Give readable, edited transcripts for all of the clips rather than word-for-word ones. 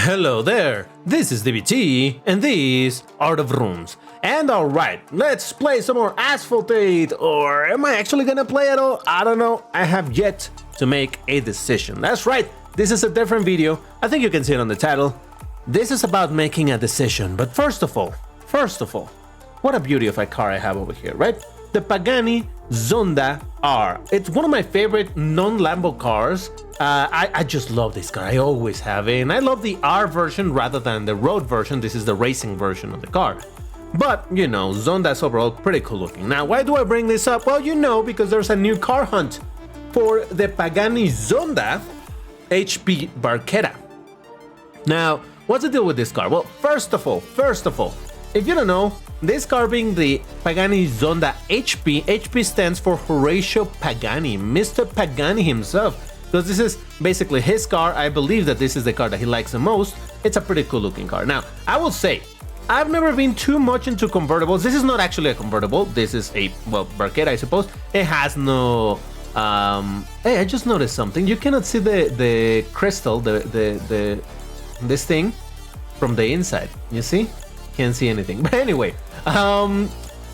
Hello there, this is 𝐏𝟐 𝖖 and these are the rooms. And alright, let's play some more Asphalt 8, or am I actually gonna play at all? I don't know, I have yet to make a decision. That's right, this is a different video, I think you can see it on the title. This is about making a decision, but first of all, what a beauty of a car I have over here, right? The Pagani Zonda R. It's one of my favorite non-Lambo cars. I just love this car, I always have it, and I love the R version rather than the road version. This is the racing version of the car. But, you know, Zonda's overall pretty cool looking. Now, why do I bring this up? Well, you know, because there's a new car hunt for the Pagani Zonda HP Barchetta. Now, what's the deal with this car? Well, first of all, if you don't know, this car being the Pagani Zonda HP stands for Horatio Pagani, Mr. Pagani himself. Because this is basically his car. I believe that this is the car that he likes the most. It's a pretty cool looking car. Now, I will say, I've never been too much into convertibles. This is not actually a convertible. This is a, well, Barchetta, I suppose. It has no... hey, I just noticed something. You cannot see the crystal, this thing from the inside. You see? Can't see anything. But anyway,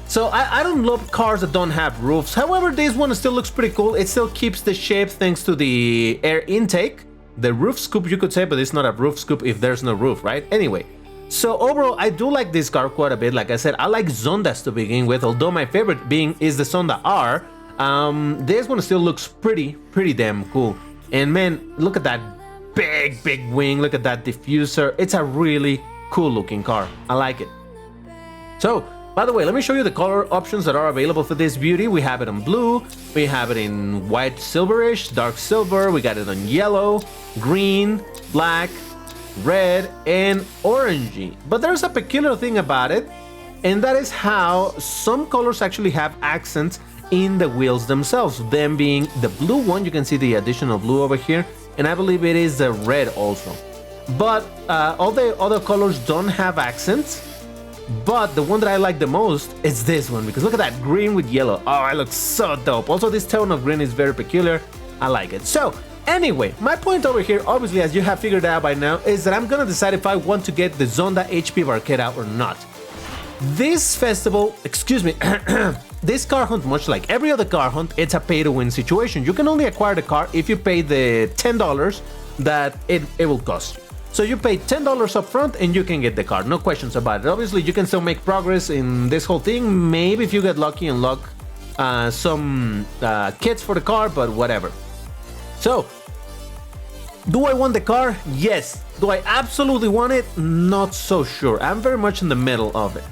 so I don't love cars that don't have roofs. However, this one still looks pretty cool. It still keeps the shape thanks to the air intake. The roof scoop, you could say, but it's not a roof scoop if there's no roof, right? Anyway, so overall, I do like this car quite a bit. Like I said, I like Zondas to begin with, although my favorite is the Zonda R. This one still looks pretty damn cool. And man, look at that big wing. Look at that diffuser. It's a really cool looking car. I like it. So, by the way, let me show you the color options that are available for this beauty. We have it in blue, we have it in white silverish, dark silver, we got it on yellow, green, black, red, and orangey. But there's a peculiar thing about it, and that is how some colors actually have accents in the wheels themselves. Them being the blue one, you can see the additional blue over here, and I believe it is the red also. But all the other colors don't have accents. But the one that I like the most is this one, because look at that green with yellow. Oh, it looks so dope. Also, this tone of green is very peculiar. I like it. So, anyway, my point over here, obviously, as you have figured out by now, is that I'm gonna decide if I want to get the Zonda HP Barchetta or not. This festival, excuse me, this car hunt, much like every other car hunt, it's a pay-to-win situation. You can only acquire the car if you pay the $10 that it will cost you. So you pay $10 up front and you can get the car, no questions about it. Obviously, you can still make progress in this whole thing. Maybe if you get lucky and unlock some kits for the car, but whatever. So, do I want the car? Yes. Do I absolutely want it? Not so sure. I'm very much in the middle of it.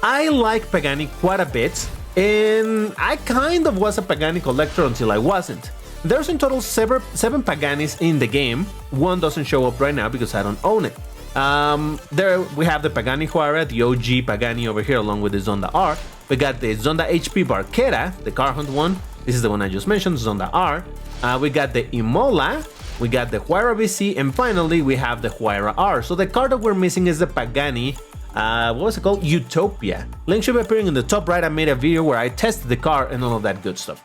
I like Pagani quite a bit, and I kind of was a Pagani collector until I wasn't. There's in total seven Paganis in the game. One doesn't show up right now because I don't own it. There we have the Pagani Huayra, the OG Pagani over here, along with the Zonda R. We got the Zonda HP Barchetta, the car hunt one. This is the one I just mentioned, Zonda R. We got the Imola, we got the Huayra BC, and finally we have the Huayra R. So the car that we're missing is the Pagani, what was it called? Utopia. Link should be appearing in the top right. I made a video where I tested the car and all of that good stuff.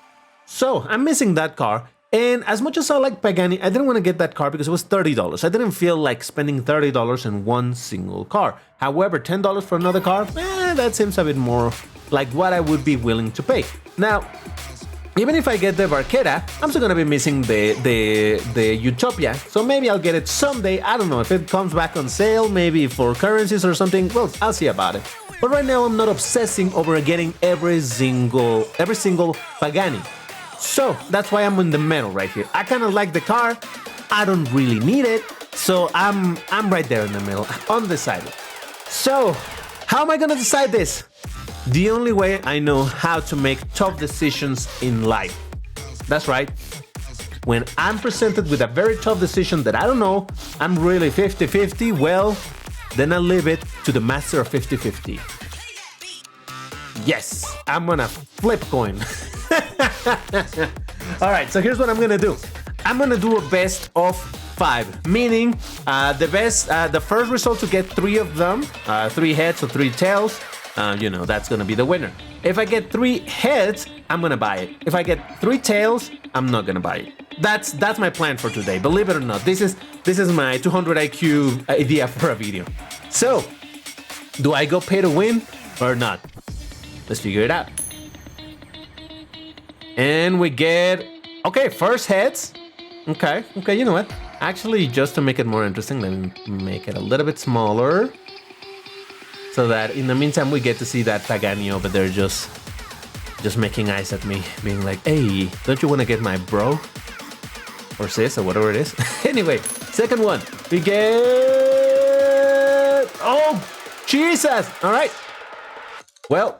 So, I'm missing that car, and as much as I like Pagani, I didn't want to get that car because it was $30. I didn't feel like spending $30 in one single car. However, $10 for another car, that seems a bit more like what I would be willing to pay. Now, even if I get the Barchetta, I'm still gonna be missing the Utopia, so maybe I'll get it someday. I don't know if it comes back on sale, maybe for currencies or something. Well, I'll see about it. But right now, I'm not obsessing over getting every single Pagani. So that's why I'm in the middle right here. I kind of like the car, I don't really need it, so I'm right there in the middle, undecided. So how am I gonna decide this? The only way I know how to make tough decisions in life. That's right. When I'm presented with a very tough decision that I don't know, I'm really 50-50, well, then I leave it to the master of 50-50. Yes, I'm gonna flip coin. Alright, so here's what I'm gonna do. I'm gonna do a best of 5, meaning the first result to get 3 of them, 3 heads or 3 tails, you know, that's gonna be the winner. If I get 3 heads, I'm gonna buy it. If I get 3 tails, I'm not gonna buy it. that's my plan for today. Believe it or not, this is my 200 IQ idea for a video. So, do I go pay to win or not? Let's figure it out. And we get, okay, first heads. Okay, you know what? Actually, just to make it more interesting, let me make it a little bit smaller. So that in the meantime, we get to see that Pagani over there just making eyes at me, being like, hey, don't you want to get my bro? Or sis, or whatever it is. Anyway, second one. We get... Oh, Jesus! All right. Well,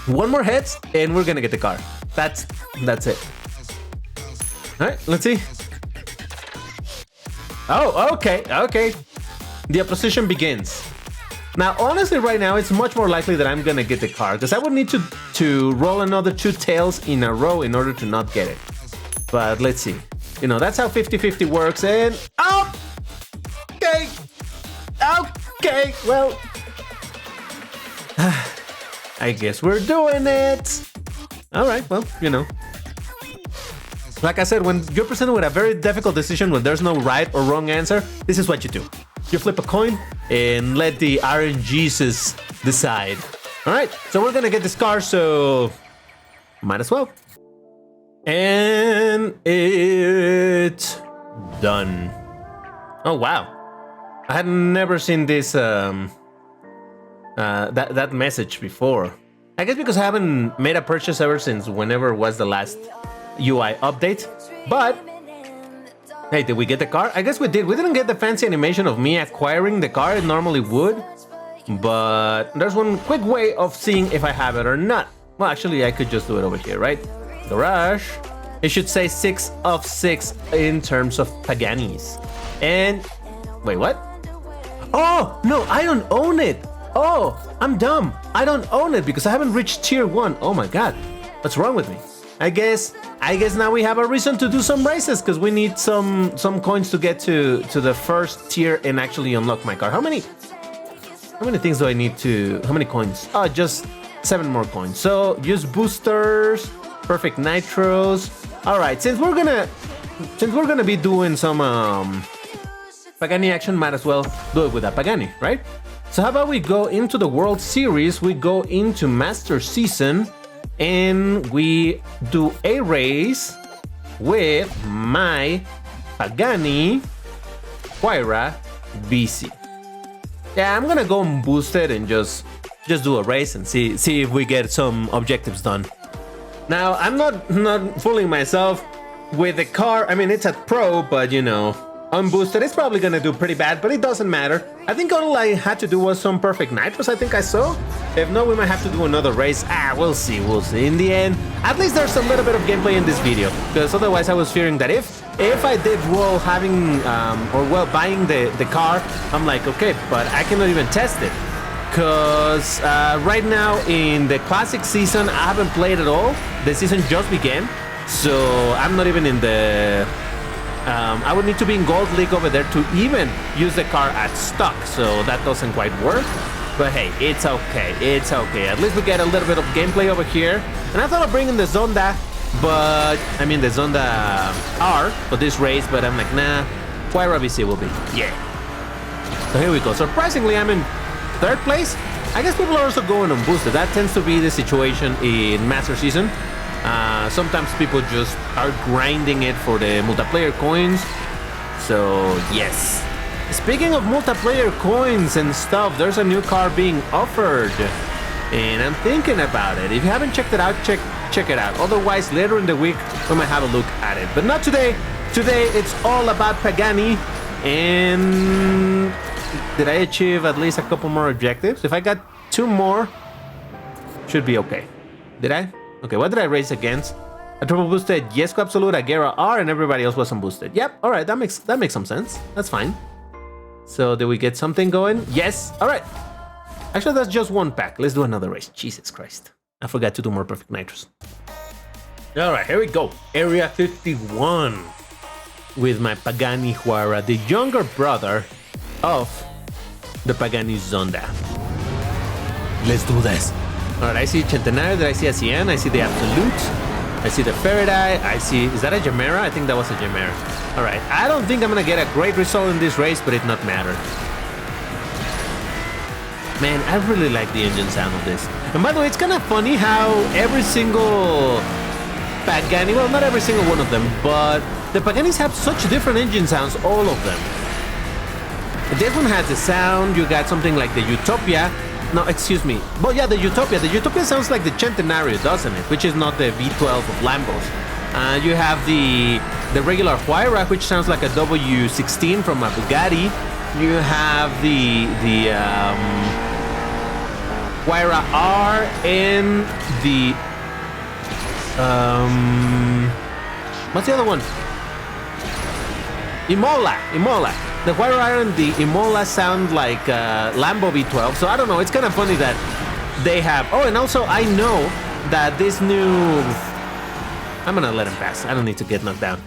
one more heads, and we're gonna get the car. That's it. All right, let's see. Oh, okay. The opposition begins. Now, honestly, right now, it's much more likely that I'm gonna get the car, because I would need to roll another 2 tails in a row in order to not get it. But let's see. You know, that's how 50-50 works, and... Oh! Okay, well... I guess we're doing it! Alright, well, you know. Like I said, when you're presented with a very difficult decision, when there's no right or wrong answer, this is what you do. You flip a coin and let the RNGs decide. Alright, so we're gonna get this car, so might as well. And it's done. Oh wow. I had never seen this that message before. I guess because I haven't made a purchase ever since whenever was the last UI update. But hey, did we get the car? I guess we did. We didn't get the fancy animation of me acquiring the car. It normally would. But there's one quick way of seeing if I have it or not. Well, actually, I could just do it over here, right? Garage. It should say 6 of 6 in terms of Paganis. And wait, what? Oh, no, I don't own it. Oh, I'm dumb. I don't own it because I haven't reached tier 1. Oh my god. What's wrong with me? I guess now we have a reason to do some races because we need some coins to get to the first tier and actually unlock my car. How many things do I need to... How many coins? Oh, just 7 more coins. So use boosters, perfect nitros. All right, since we're gonna be doing some Pagani action, might as well do it with a Pagani, right? So how about we go into the World Series, we go into Master Season, and we do a race with my Pagani 𝐏𝟐𝐖. Yeah, I'm gonna go and boost it and just do a race and see if we get some objectives done. Now, I'm not fooling myself with the car. I mean, it's at Pro, but you know, unboosted, it's probably gonna do pretty bad, but it doesn't matter. I think all I had to do was some perfect nitros, I think I saw. If not, we might have to do another race. We'll see. In the end, at least there's a little bit of gameplay in this video, because otherwise I was fearing that if I did well buying the car, I'm like, okay, but I cannot even test it. Because right now in the classic season, I haven't played at all. The season just began, so I'm not even in the... I would need to be in Gold League over there to even use the car at stock, so that doesn't quite work. But hey, it's okay. At least we get a little bit of gameplay over here. And I thought of bringing the Zonda, but I mean the Zonda R for this race, but I'm like, nah, 𝐏𝟐𝐖 will be. Yeah. So here we go. Surprisingly, I'm in 3rd place. I guess people are also going unboosted. That tends to be the situation in Master Season. Sometimes people just are grinding it for the multiplayer coins. So yes. Speaking of multiplayer coins and stuff, there's a new car being offered, and I'm thinking about it. If you haven't checked it out, check it out. Otherwise, later in the week, we might have a look at it. But not today. Today, it's all about Pagani. And did I achieve at least a couple more objectives? If I got 2 more, should be okay. Did I? Okay, what did I race against? I triple boosted 𝐏𝟐𝐖, 𝐏𝟐 R, and everybody else was unboosted. Yep, all right, that makes some sense. That's fine. So did we get something going? Yes. All right. Actually, that's just 1 pack. Let's do another race. Jesus Christ. I forgot to do more perfect nitros. All right, here we go. Area 51 with my Pagani 𝐏𝟐𝐖, the younger brother of the Pagani Zonda. Let's do this. All right, I see Centenario, I see a Cien, I see the Absolute. I see the Faraday. I see... Is that a 𝐏𝟐𝐖? I think that was a 𝐏𝟐𝟐. All right. I don't think I'm going to get a great result in this race, but it not matter. Man, I really like the engine sound of this. And by the way, it's kind of funny how every single Pagani, well, not every single one of them, but the Paganis have such different engine sounds, all of them. This one has the sound. You got something like the Utopia. No, excuse me. Well, yeah, the Utopia. The Utopia sounds like the Centenario, doesn't it? Which is not the V12 of Lambos. You have the regular 𝐏𝟐𝐖, which sounds like a W16 from a Bugatti. You have the 𝐏𝟐𝐼 R and the what's the other one? Imola. The 𝐏𝟐𝐼 and the Imola sound like Lambo V12, so I don't know. It's kind of funny that they have. Oh, and also I know that this new. I'm gonna let him pass. I don't need to get knocked down.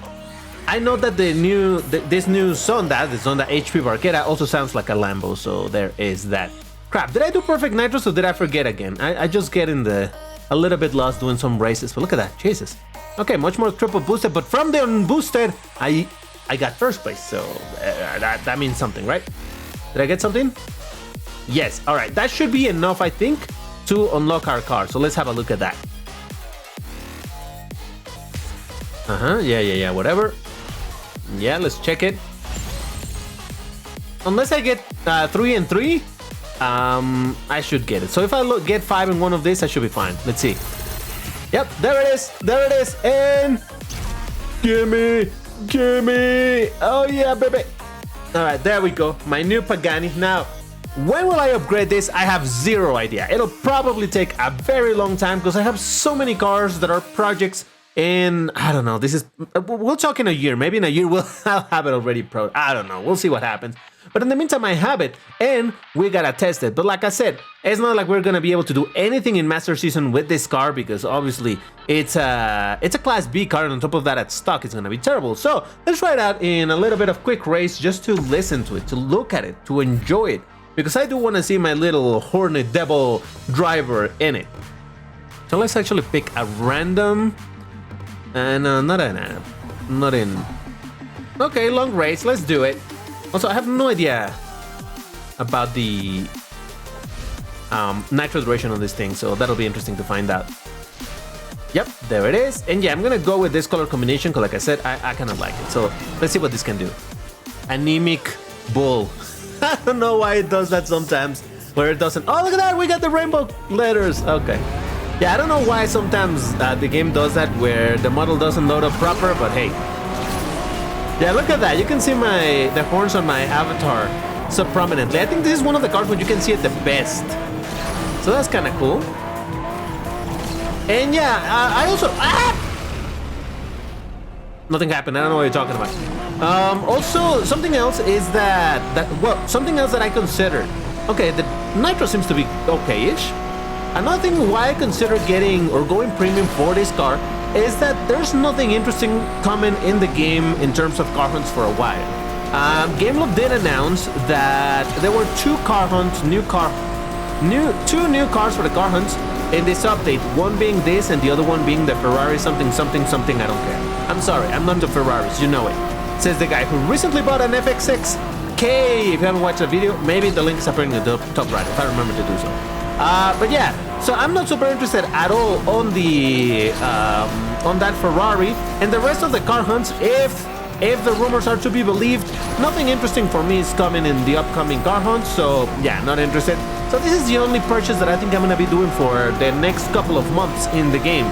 I know that this new Zonda, the Zonda HP Barchetta, also sounds like a Lambo, so there is that. Crap, did I do perfect nitros or did I forget again? I just get in a little bit lost doing some races, but look at that, Jesus. Okay, much more triple boosted, but from the unboosted, I got first place, so that means something, right? Did I get something? Yes, all right, that should be enough, I think, to unlock our car, so let's have a look at that. Yeah, whatever. Yeah, let's check it. Unless I get 3 and 3, I should get it. So if I get 5 in one of these, I should be fine. Let's see. Yep, there it is, and gimme. Oh yeah, baby. All right, there we go. My new Pagani. Now, when will I upgrade this? I have zero idea. It'll probably take a very long time because I have so many cars that are projects. And I don't know, we'll talk in a year. Maybe in a year I'll have it already pro. I don't know, we'll see what happens. But in the meantime, I have it and we gotta test it. But like I said, it's not like we're gonna be able to do anything in Master Season with this car because obviously it's a Class B car, and on top of that at stock it's gonna be terrible. So let's try it out in a little bit of quick race just to listen to it, to look at it, to enjoy it. Because I do want to see my little Hornet Devil driver in it. So let's actually pick a random... not in. Okay, long race. Let's do it. Also, I have no idea about the nitro duration on this thing, so that'll be interesting to find out. Yep, there it is. And yeah, I'm gonna go with this color combination because, like I said, I kind of like it. So let's see what this can do. Anemic bull. I don't know why it does that sometimes, where it doesn't. Oh, look at that! We got the rainbow letters. Okay. Yeah, I don't know why sometimes the game does that where the model doesn't load up proper, but hey. Yeah, look at that. You can see the horns on my avatar so prominently. I think this is one of the cars where you can see it the best. So that's kind of cool. And yeah, I also... Nothing happened. I don't know what you're talking about. Also, something else is something else that I considered. Okay, the nitro seems to be okay-ish. Another thing why I consider getting or going premium for this car is that there's nothing interesting coming in the game in terms of car hunts for a while. GameLoop did announce that there were two new cars for the car hunts in this update. One being this and the other one being the Ferrari something, I don't care. I'm sorry, I'm not into Ferraris, you know it. Says the guy who recently bought an FX6K. If you haven't watched the video, maybe the link is appearing in the top right if I remember to do so. But yeah, so I'm not super interested at all on that Ferrari and the rest of the car hunts. If the rumors are to be believed, nothing interesting for me is coming in the upcoming car hunts. So yeah, not interested. So this is the only purchase that I think I'm gonna be doing for the next couple of months in the game.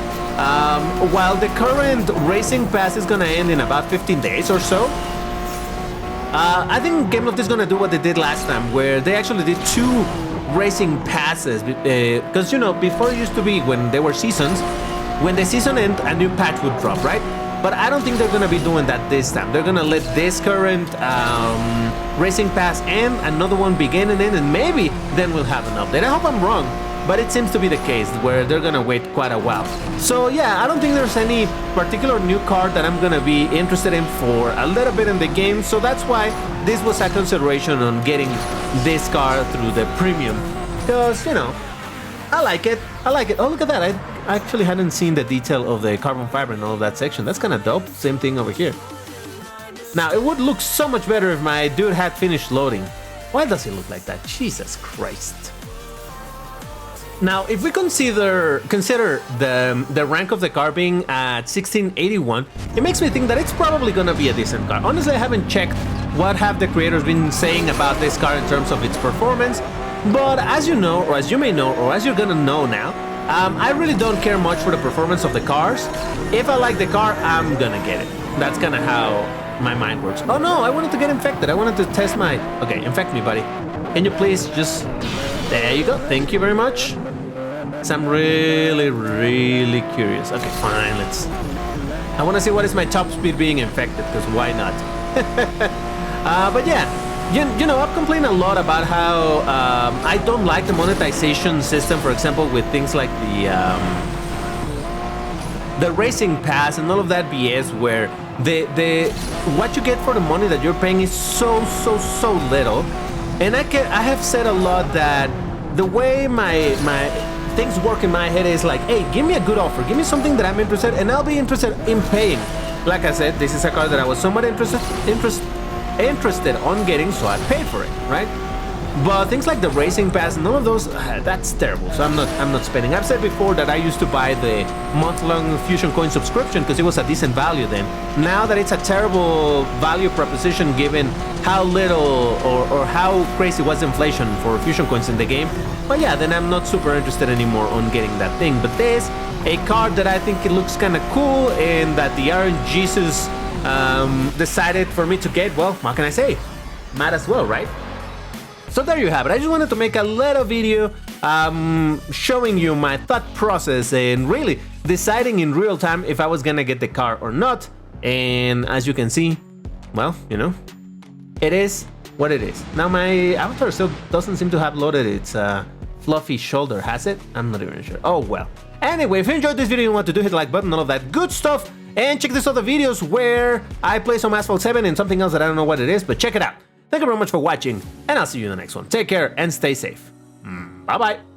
While the current racing pass is gonna end in about 15 days or so. I think GameLoft is gonna do what they did last time, where they actually did 2 racing passes, because you know, before it used to be when there were seasons, when the season end a new patch would drop, right? But I don't think they're gonna be doing that this time. They're gonna let this current racing pass end, another one begin and end, and maybe then we'll have an update. I hope I'm wrong, but it seems to be the case where they're gonna wait quite a while. So yeah, I don't think there's any particular new card that I'm gonna be interested in for a little bit in the game, so that's why this was a consideration on getting this car through the premium, because you know, I like it. Oh, look at that, I actually hadn't seen the detail of the carbon fiber and all of that section. That's kind of dope. Same thing over here. Now, it would look so much better if my dude had finished loading. Why does it look like that? Jesus Christ. Now, if we consider the rank of the car being at 1681, it makes me think that it's probably gonna be a decent car. Honestly, I haven't checked what have the creators been saying about this car in terms of its performance, but as you know, or as you may know, or as you're gonna know now, I really don't care much for the performance of the cars. If I like the car, I'm gonna get it. That's kind of how my mind works. Oh no, I wanted to get infected. I wanted to test my... Okay, infect me, buddy. Can you please just... There you go. Thank you very much. So I'm really, really curious. Okay, fine, let's... I want to see what is my top speed being infected, because why not? But yeah, you know, I've complained a lot about how I don't like the monetization system, for example, with things like the racing pass and all of that BS, where the what you get for the money that you're paying is so little. And I have said a lot that the way my things work in my head is like, hey, give me a good offer, give me something that I'm interested, and I'll be interested in paying. Like I said, this is a car that I was somewhat interested on getting, so I paid for it, right? But things like the racing pass, none of those, that's terrible. So I'm not spending. I've said before that I used to buy the month-long Fusion Coin subscription because it was a decent value then. Now that it's a terrible value proposition given how little or how crazy was inflation for Fusion Coins in the game, but yeah, then I'm not super interested anymore on getting that thing. But this, a card that I think it looks kind of cool and that the RNGesus decided for me to get, well, what can I say? Might as well, right? So there you have it. I just wanted to make a little video showing you my thought process and really deciding in real time if I was gonna get the car or not. And as you can see, well, you know, it is what it is. Now my avatar still doesn't seem to have loaded its fluffy shoulder, has it? I'm not even sure. Oh well. Anyway, if you enjoyed this video and want to do, hit the like button, all of that good stuff. And check these other videos where I play some Asphalt 7 and something else that I don't know what it is, but check it out. Thank you very much for watching, and I'll see you in the next one. Take care and stay safe. Bye-bye.